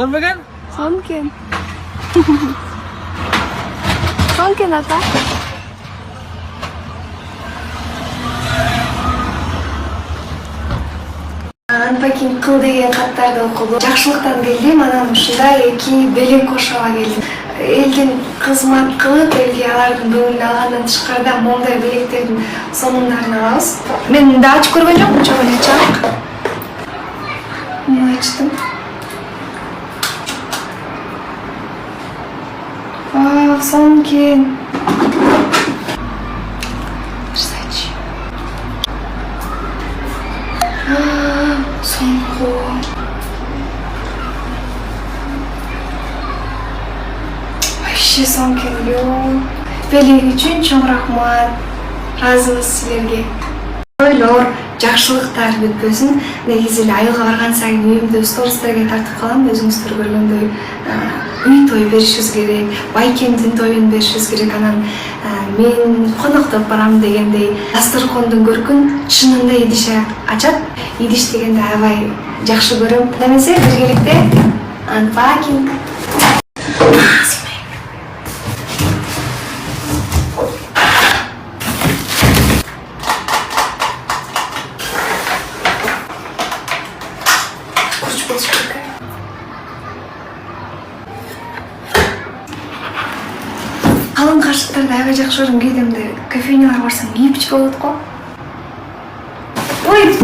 Görmegen? Sonken. Sonken ata. Анпакин кыл деген каттарды окудум. Жакшылыктан келдим, анан ушундай эки белек кошууга келдим. Элдин кызмат кылып, элге алардын көңүлүн алгандан тышкарыда моундай белектердин сонундарын алабыз. Мен да ачып көргөн жокмун, чоң эле чак. Муну ачтым. Вау, сонкен. Сонко. Вообще сонкен, белек үчүн чоң рахмат. Разыбыз силерге. Ойлор, жакшылыктар бүтпөсүн. Негизи эле айылга барган сайын үйүмдө стористерге тартып калам, өзүңүздөр көргөндөй. Үй той беришибиз керек, байкемдин тоюн беришибиз керек, анан мен коноктоп барам дегендей дасторкондун көркүн чынында идиш ачат. Идиш дегенде аябай жакшы көрөм. Демесе биргеликте анпакинг. Калың кашыктарды аябай жакшы көрөм. Кээде кофейняларга барсам кийип ичип болот го. Ой!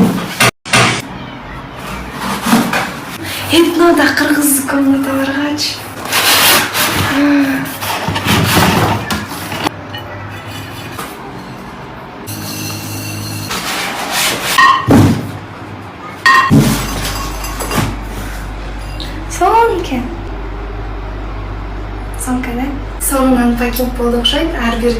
Этнода кыргыз комнаталаргачы. Сонкен. Сонкен, сонунан пакет болду окшойт. Ар бир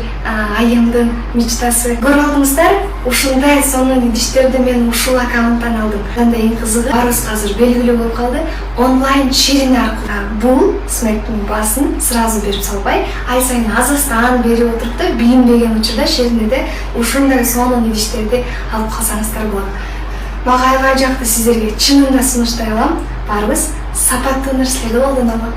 айымдын мечтасы. Көрүп алдыңыздар, ушундай сонун идиштерди мен ушул аккаунттан алдым. Анда эң кызыгы, барыбыз азыр белгилүү болуп калды. Онлайн шеринг аркылуу бул смектин баасын сразу берип салбай, ай сайын азастан берип отуруп да, билинбеген учурда шерингде ушундай сонун идиштерди алып калсаңыздар болот. Мага аябай жакты, сиздерге чынында сунуштай алам. Барыбыз сапаттуу нерселерди колдонолу.